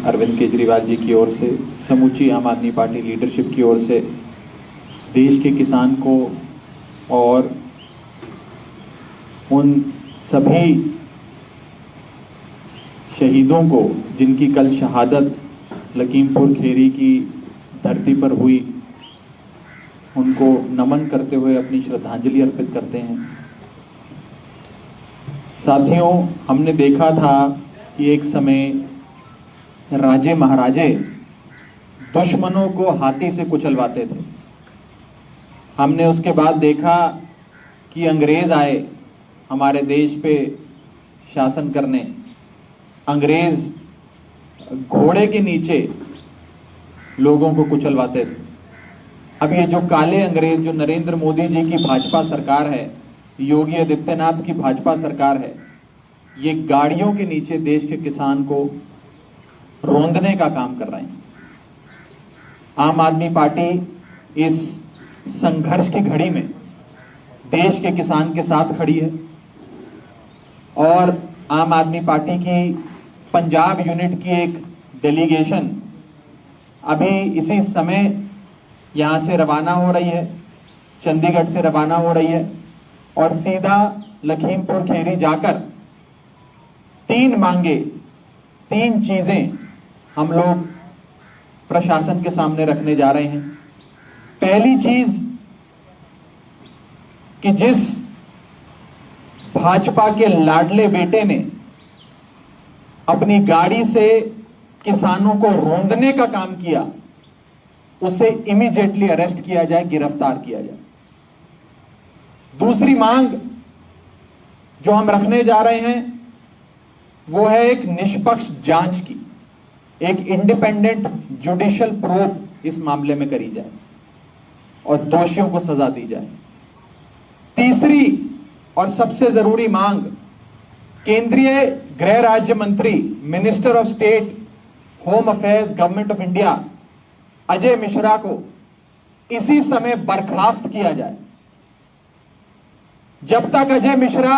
अरविंद केजरीवाल जी की ओर से, समूची आम आदमी पार्टी लीडरशिप की ओर से देश के किसान को और उन सभी शहीदों को जिनकी कल शहादत लखीमपुर खेरी की धरती पर हुई, उनको नमन करते हुए अपनी श्रद्धांजलि अर्पित करते हैं। साथियों, हमने देखा था कि एक समय राजे महाराजे दुश्मनों को हाथी से कुचलवाते थे। हमने उसके बाद देखा कि अंग्रेज आए हमारे देश पे शासन करने। अंग्रेज घोड़े के नीचे लोगों को कुचलवाते थे। अब ये जो काले अंग्रेज, जो नरेंद्र मोदी जी की भाजपा सरकार है, योगी आदित्यनाथ की भाजपा सरकार है, ये गाड़ियों के नीचे देश के किसान को रौंदने का काम कर रहे हैं। आम आदमी पार्टी इस संघर्ष की घड़ी में देश के किसान के साथ खड़ी है और आम आदमी पार्टी की पंजाब यूनिट की एक डेलीगेशन अभी इसी समय यहाँ से रवाना हो रही है, चंडीगढ़ से रवाना हो रही है और सीधा लखीमपुर खेरी जाकर 3 मांगे, 3 चीजें हम लोग प्रशासन के सामने रखने जा रहे हैं। पहली चीज कि जिस भाजपा के लाडले बेटे ने अपनी गाड़ी से किसानों को रौंदने का काम किया, उसे इमीडिएटली अरेस्ट किया जाए, गिरफ्तार किया जाए। दूसरी मांग जो हम रखने जा रहे हैं वो है एक निष्पक्ष जांच की, एक इंडिपेंडेंट जुडिशियल प्रोब इस मामले में करी जाए और दोषियों को सजा दी जाए। तीसरी और सबसे जरूरी मांग, केंद्रीय गृह राज्य मंत्री, minister of state home affairs, government of India, Ajay Mishra को इसी समय बर्खास्त किया जाए। जब तक अजय मिश्रा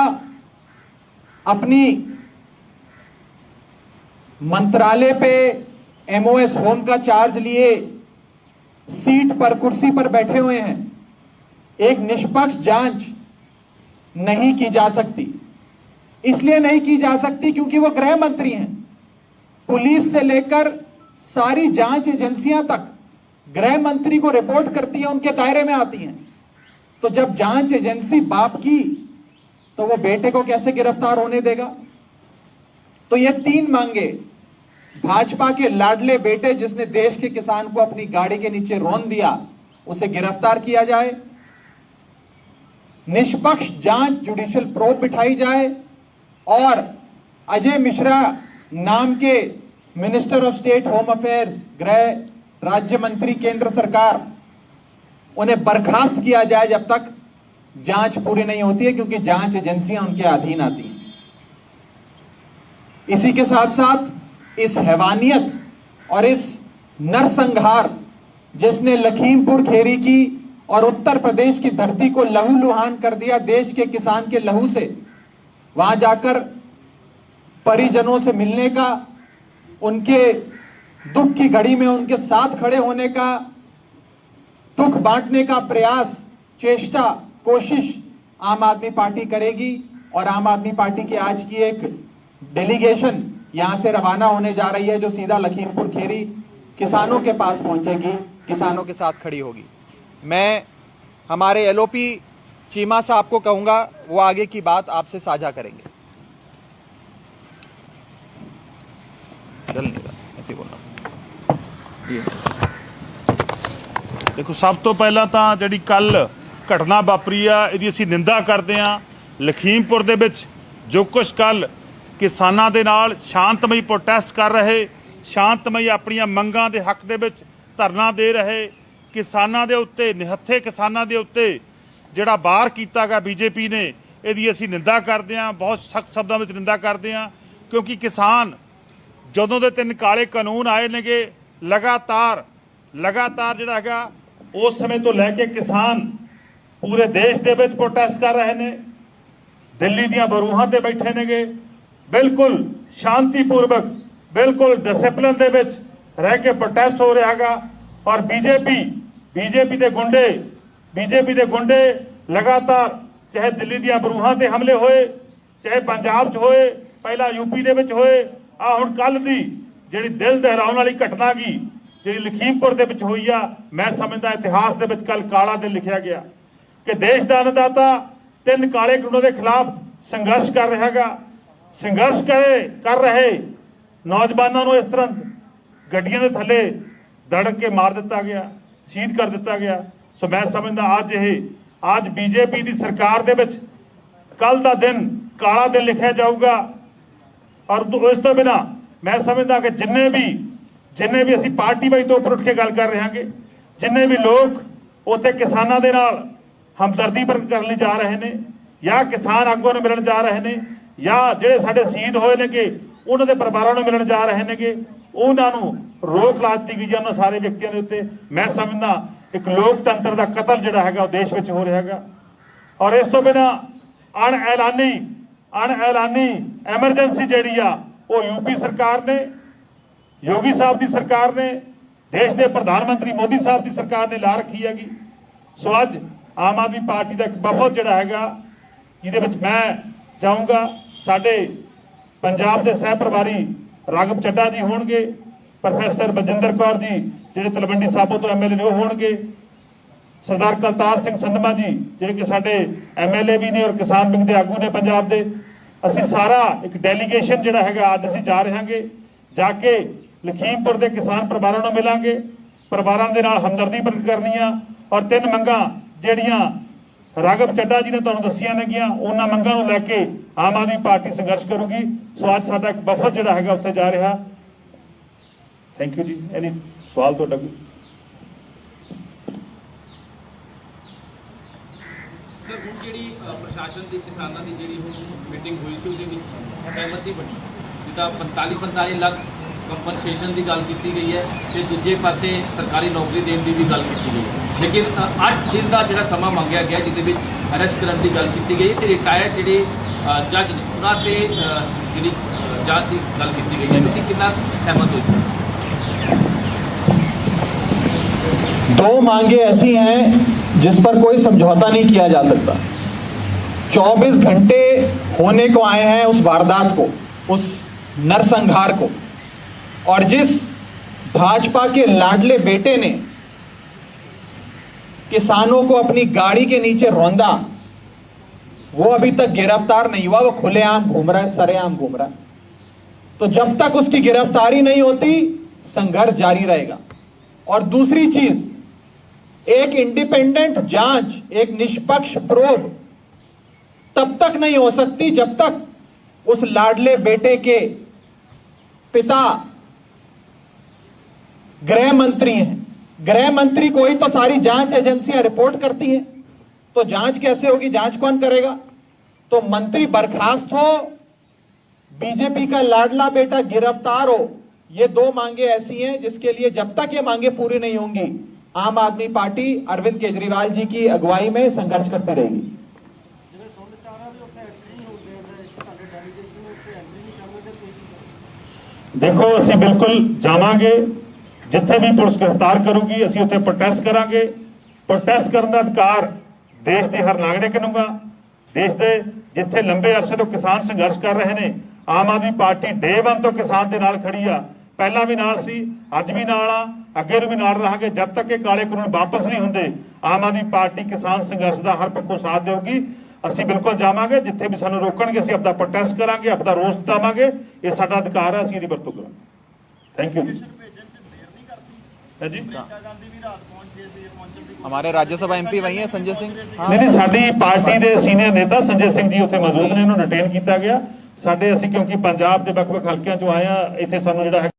अपनी मंत्रालय पे एमओएस होम का चार्ज लिए सीट पर, कुर्सी पर बैठे हुए हैं, एक निष्पक्ष जांच नहीं की जा सकती। इसलिए नहीं की जा सकती क्योंकि वो गृह मंत्री हैं। पुलिस से लेकर सारी जांच एजेंसियां तक गृह मंत्री को रिपोर्ट करती हैं, उनके दायरे में आती हैं। तो जब जांच एजेंसी बाप की, तो वो बेटे को कैसे गिरफ्तार होने देगा? तो ये 3 मांगे, भाजपा के लाडले बेटे जिसने देश के किसान को अपनी गाड़ी के नीचे रौंद दिया, उसे गिरफ्तार किया जाए, निष्पक्ष जांच जुडिशियल प्रोब बिठाई जाए और अजय मिश्रा नाम के minister of state home affairs, गृह राज्य मंत्री केंद्र सरकार, उन्हें बर्खास्त किया जाए जब तक जांच पूरी नहीं होती है, क्योंकि जांच एजेंसियां उनके अधीन आती हैं। इसी के साथ साथ इस हैवानियत और इस नरसंहार जिसने लखीमपुर खेरी की और उत्तर प्रदेश की धरती को लहूलुहान कर दिया, देश के किसान के लहू से, वहां जाकर परिजनों से मिलने का, उनके दुख की घड़ी में उनके साथ खड़े होने का, दुख बांटने का प्रयास, चेष्टा, कोशिश आम आदमी पार्टी करेगी। और आम आदमी पार्टी की आज की एक डेलीगेशन यहां से रवाना होने जा रही है जो सीधा लखीमपुर खेरी किसानों के पास पहुंचेगी, किसानों के साथ खड़ी होगी। मैं हमारे एलओपी चीमा साहब को कहूंगा, वो आगे की बात आपसे साझा करेंगे। ऐसे बोलना। देखो, सब तो पहला तो जी कल घटना वापरी आ, इसकी असीं निंदा करते हैं। लखीमपुर दे विच जो कुछ कल किसानां दे नाल शांतमई प्रोटेस्ट कर रहे, शांतमई अपनियां मंगां दे हक दे विच धरना दे रहे किसानां दे उत्ते, निहत्थे किसानां दे उत्ते जिहड़ा वार कीता गया बीजेपी ने, इसकी असीं निंदा करते हैं, बहुत सख्त शब्दों में निंदा करते हैं। क्योंकि किसान जदों दे 3 काले कानून आए नेगे, लगातार जिहड़ा हैगा उस समय तो लैके किसान पूरे देश दे विच प्रोटेस्ट कर रहे ने, दिल्ली दीआं बरूहां ते बैठे नेगे, बिल्कुल शांतिपूर्वक, ਬਿਲਕੁਲ ਡਿਸਪਲਿਨ ਦੇ ਵਿੱਚ ਰਹਿ ਕੇ ਪ੍ਰੋਟੈਸਟ ਹੋ ਰਿਹਾ ਹੈਗਾ। ਔਰ ਬੀਜੇਪੀ ਦੇ ਗੁੰਡੇ ਲਗਾਤਾਰ ਚਾਹੇ ਦਿੱਲੀ ਦੀਆਂ ਬਰੂਹਾਂ ਤੇ ਹਮਲੇ ਹੋਏ, ਚਾਹੇ ਪੰਜਾਬ 'ਚ ਹੋਏ, ਪਹਿਲਾਂ ਯੂਪੀ ਦੇ ਵਿੱਚ ਹੋਏ, ਆ ਹੁਣ ਕੱਲ ਦੀ ਜਿਹੜੀ ਦਿਲ ਦਹਿਲਾਉਣ ਵਾਲੀ ਘਟਨਾ ਗਈ ਜਿਹੜੀ ਲਖੀਮਪੁਰ ਦੇ ਵਿੱਚ ਹੋਈ ਆ, ਮੈਂ ਸਮਝਦਾ ਇਤਿਹਾਸ ਦੇ ਵਿੱਚ ਕੱਲ ਕਾਲਾ ਦਿਨ ਲਿਖਿਆ ਗਿਆ ਕਿ ਦੇਸ਼ ਦਾ ਅੰਨਦਾਤਾ 3 ਕਾਲੇ ਕਾਨੂੰਨਾਂ ਦੇ ਖਿਲਾਫ ਸੰਘਰਸ਼ ਕਰ ਰਿਹਾ ਹੈਗਾ। ਸੰਘਰਸ਼ ਕਰ ਰਹੇ ਨੌਜਵਾਨਾਂ ਨੂੰ ਇਸ ਤਰ੍ਹਾਂ ਗੱਡੀਆਂ ਦੇ ਥੱਲੇ ਦੜਕ ਕੇ ਮਾਰ ਦਿੱਤਾ ਗਿਆ, ਸ਼ਹੀਦ ਕਰ ਦਿੱਤਾ ਗਿਆ। ਸੋ ਮੈਂ ਸਮਝਦਾ ਅੱਜ ਬੀਜੇਪੀ ਦੀ ਸਰਕਾਰ ਦੇ ਵਿੱਚ ਕੱਲ ਦਾ ਦਿਨ ਕਾਲਾ ਦਿਨ ਲਿਖਿਆ ਜਾਊਗਾ। ਔਰ ਇਸ ਤੋਂ ਬਿਨਾਂ ਮੈਂ ਸਮਝਦਾ ਕਿ ਜਿੰਨੇ ਵੀ ਅਸੀਂ ਪਾਰਟੀ ਵਾਈ ਤੋਂ ਉੱਪਰ ਉੱਠ ਕੇ ਗੱਲ ਕਰ ਰਹੇ ਹਾਂਗੇ, ਜਿੰਨੇ ਵੀ ਲੋਕ ਉੱਥੇ ਕਿਸਾਨਾਂ ਦੇ ਨਾਲ ਹਮਦਰਦੀ ਪ੍ਰਗਟ ਕਰਨ ਲਈ ਜਾ ਰਹੇ ਨੇ ਜਾਂ ਕਿਸਾਨ ਆਗੂਆਂ ਨੂੰ ਮਿਲਣ ਜਾ ਰਹੇ ਨੇ ਜਾਂ ਜਿਹੜੇ ਸਾਡੇ ਸ਼ਹੀਦ ਹੋਏ ਨੇਗੇ ਉਹਨਾਂ ਦੇ ਪਰਿਵਾਰਾਂ ਨੂੰ ਮਿਲਣ ਜਾ ਰਹੇ ਨੇਗੇ, ਉਹਨਾਂ ਨੂੰ ਰੋਕ ਲਾ ਦਿੱਤੀ ਗਈ ਹੈ ਉਹਨਾਂ ਸਾਰੇ ਵਿਅਕਤੀਆਂ ਦੇ ਉੱਤੇ। ਮੈਂ ਸਮਝਦਾ ਇੱਕ ਲੋਕਤੰਤਰ ਦਾ ਕਤਲ ਜਿਹੜਾ ਹੈਗਾ ਉਹ ਦੇਸ਼ ਵਿੱਚ ਹੋ ਰਿਹਾ ਹੈਗਾ। ਔਰ ਇਸ ਤੋਂ ਬਿਨਾਂ ਅਣਐਲਾਨੀ ਐਮਰਜੈਂਸੀ ਜਿਹੜੀ ਆ ਉਹ ਯੂਪੀ ਸਰਕਾਰ ਨੇ, ਯੋਗੀ ਸਾਹਿਬ ਦੀ ਸਰਕਾਰ ਨੇ, ਦੇਸ਼ ਦੇ ਪ੍ਰਧਾਨ ਮੰਤਰੀ ਮੋਦੀ ਸਾਹਿਬ ਦੀ ਸਰਕਾਰ ਨੇ ਲਾ ਰੱਖੀ ਹੈਗੀ। ਸੋ ਅੱਜ ਆਮ ਆਦਮੀ ਪਾਰਟੀ ਦਾ ਇੱਕ ਵਫਦ ਜਿਹੜਾ ਹੈਗਾ ਜਿਹਦੇ ਵਿੱਚ ਮੈਂ ਜਾਊਂਗਾ, ਸਾਡੇ ਪੰਜਾਬ ਦੇ ਸਹਿ ਪ੍ਰਭਾਰੀ ਰਾਘਵ ਚੱਡਾ ਜੀ ਹੋਣਗੇ, ਪ੍ਰੋਫੈਸਰ ਬਲਜਿੰਦਰ ਕੌਰ ਜੀ ਜਿਹੜੇ ਤਲਵੰਡੀ ਸਾਬੋ ਤੋਂ ਐਮਐਲਏ ਨੇ ਉਹ ਹੋਣਗੇ, ਸਰਦਾਰ ਕਲਤਾਰ ਸਿੰਘ ਸੰਧਮਾ ਜੀ ਜਿਹੜੇ ਕਿ ਸਾਡੇ ਐਮਐਲਏ ਵੀ ਨੇ ਔਰ ਕਿਸਾਨ ਵਿੰਗ ਦੇ ਆਗੂ ਨੇ ਪੰਜਾਬ ਦੇ। ਅਸੀਂ ਸਾਰਾ ਇੱਕ ਡੈਲੀਗੇਸ਼ਨ ਜਿਹੜਾ ਹੈਗਾ ਅੱਜ ਅਸੀਂ ਜਾ ਰਹੇ ਹਾਂਗੇ, ਜਾ ਕੇ ਲਖੀਮਪੁਰ ਦੇ ਕਿਸਾਨ ਪਰਿਵਾਰਾਂ ਨੂੰ ਮਿਲਾਂਗੇ, ਪਰਿਵਾਰਾਂ ਦੇ ਨਾਲ ਹਮਦਰਦੀ ਪ੍ਰਗਟ ਕਰਨੀ ਆ ਔਰ 3 ਮੰਗਾਂ ਜਿਹੜੀਆਂ ਰਾਘਵ ਚੱਡਾ ਜੀ ਨੇ ਤੁਹਾਨੂੰ ਦੱਸੀਆਂ ਨੇਗੀਆਂ ਉਹਨਾਂ ਮੰਗਾਂ ਨੂੰ ਲੈ ਕੇ ਆਮ ਆਦਮੀ ਪਾਰਟੀ ਸੰਘਰਸ਼ ਕਰੂਗੀ। ਸੋ ਅੱਜ ਸਾਡਾ ਇੱਕ ਵਫਦ ਜਿਹੜਾ ਹੈਗਾ ਉੱਥੇ ਜਾ ਰਿਹਾ। ਥੈਂਕ ਯੂ ਜੀ। ਐਨੀ ਸਵਾਲ ਤੁਹਾਡਾ ਕੋਈ? ਸਰ ਹੁਣ ਜਿਹੜੀ ਪ੍ਰਸ਼ਾਸਨ ਦੀ ਕਿਸਾਨਾਂ ਦੀ ਜਿਹੜੀ ਹੁਣ ਮੀਟਿੰਗ ਹੋਈ ਸੀ ਉਹਦੇ ਵਿੱਚ ਸਹਿਮਤੀ ਬਣੀ ਜਿੱਦਾਂ 45 ਲੱਖ ਕੰਪਨਸੇਸ਼ਨ ਦੀ ਗੱਲ ਕੀਤੀ ਗਈ ਹੈ ਤੇ ਦੂਜੇ ਪਾਸੇ ਸਰਕਾਰੀ ਨੌਕਰੀ ਦੇਣ ਦੀ ਵੀ ਗੱਲ ਕੀਤੀ ਗਈ ਹੈ, ਲੇਕਿਨ 8 ਦਿਨ ਦਾ ਜਿਹੜਾ ਸਮਾਂ ਮੰਗਿਆ ਗਿਆ ਜਿਹਦੇ ਵਿੱਚ ਅਰੈਸਟ ਕਰਨ ਦੀ ਗੱਲ ਕੀਤੀ ਗਈ ਤੇ ਰਿਟਾਇਰਡ ਜਿਹੜੇ ਜੱਜ ਨੇ ਉਹਨਾਂ ਤੇ ਜਿਹੜੀ ਜਾਂਚ ਦੀ ਗੱਲ ਕੀਤੀ ਗਈ ਹੈ। ਤੁਸੀਂ ਕਿੰਨਾ ਸਹਿਮਤ ਹੋ? 2 मांगे ऐसी हैं जिस पर कोई समझौता नहीं किया जा सकता। 24 घंटे होने को आए हैं उस वारदात को, उस नरसंहार को, और जिस भाजपा के लाडले बेटे ने किसानों को अपनी गाड़ी के नीचे रौंदा वो अभी तक गिरफ्तार नहीं हुआ। वो खुलेआम घूम रहा है, सरेआम घूम रहा है। तो जब तक उसकी गिरफ्तारी नहीं होती संघर्ष जारी रहेगा। और दूसरी चीज, एक इंडिपेंडेंट जांच, एक निष्पक्ष प्रोब तब तक नहीं हो सकती जब तक उस लाडले बेटे के पिता गृह मंत्री हैं। गृह मंत्री को ही तो सारी जांच एजेंसियां रिपोर्ट करती हैं, तो जांच कैसे होगी? जांच कौन करेगा? तो मंत्री बर्खास्त हो, बीजेपी का लाडला बेटा गिरफ्तार हो, ये 2 मांगे ऐसी हैं जिसके लिए जब तक ये मांगे पूरी नहीं होंगी आम आदमी पार्टी अरविंद केजरीवाल जी की अगुवाई में संघर्ष करती रहेगी। देखो ਅਸੀਂ ਬਿਲਕੁਲ ਜਾਵਾਂਗੇ, ਜਿੱਥੇ ਵੀ ਪੁਲਿਸ ਗ੍ਰਿਫਤਾਰ ਕਰੂਗੀ ਅਸੀਂ ਉੱਥੇ ਪ੍ਰੋਟੈਸਟ ਕਰਾਂਗੇ। ਪ੍ਰੋਟੈਸਟ ਕਰਨ ਦਾ ਅਧਿਕਾਰ ਦੇਸ਼ ਦੇ ਹਰ ਨਾਗਰਿਕ ਨੂੰ ਗਾ। ਦੇਸ਼ ਦੇ ਜਿੱਥੇ ਲੰਬੇ ਅਰਸੇ ਤੋਂ ਕਿਸਾਨ ਸੰਘਰਸ਼ ਕਰ ਰਹੇ ਨੇ, ਆਮ ਆਦਮੀ ਪਾਰਟੀ ਡੇ 1 ਤੋਂ ਕਿਸਾਨ ਦੇ ਨਾਲ ਖੜੀ ਆ। ਪਹਿਲਾਂ ਵੀ ਨਾਲ ਸੀ, ਅੱਜ ਵੀ ਨਾਲ ਆ, ਅੱਗੇ ਨੂੰ ਵੀ ਨਾਲ ਰਹਾਂਗੇ। ਜਦ ਤੱਕ ਇਹ ਕਾਲੇ ਕਾਨੂੰਨ ਵਾਪਸ ਨਹੀਂ ਹੁੰਦੇ ਆਮ ਆਦਮੀ ਪਾਰਟੀ ਕਿਸਾਨ ਸੰਘਰਸ਼ ਦਾ ਹਰ ਪੱਖੋਂ ਸਾਥ ਦੇਊਗੀ। ਅਸੀਂ ਬਿਲਕੁਲ ਜਾਵਾਂਗੇ, ਜਿੱਥੇ ਵੀ ਸਾਨੂੰ ਰੋਕਣਗੇ ਅਸੀਂ ਆਪਦਾ ਪ੍ਰੋਟੈਸਟ ਕਰਾਂਗੇ, ਆਪਦਾ ਰੋਸ ਜਤਾਵਾਂਗੇ। ਇਹ ਸਾਡਾ ਅਧਿਕਾਰ ਹੈ, ਅਸੀਂ ਇਹਦੀ ਵਰਤੋਂ ਕਰਾਂਗੇ। ਥੈਂਕ ਯੂ ਜੀ। हमारे राज्यसभा एमपी वही है संजय सिंह। हाँ। नहीं साडी पार्टी ਦੇ ਸੀਨੀਅਰ ਨੇਤਾ ਸੰਜੇ ਸਿੰਘ ਜੀ ਉੱਥੇ ਮੌਜੂਦ ਨੇ, ਇਹਨੂੰ ਡਿਟੇਨ ਕੀਤਾ ਗਿਆ। ਸਾਡੇ ਅਸੀਂ ਕਿਉਂਕਿ ਪੰਜਾਬ ਦੇ ਵੱਖ-ਵੱਖ ਹਲਕਿਆਂ ਚੋਂ ਆਏ ਆ, ਇੱਥੇ ਸਾਨੂੰ ਜਿਹੜਾ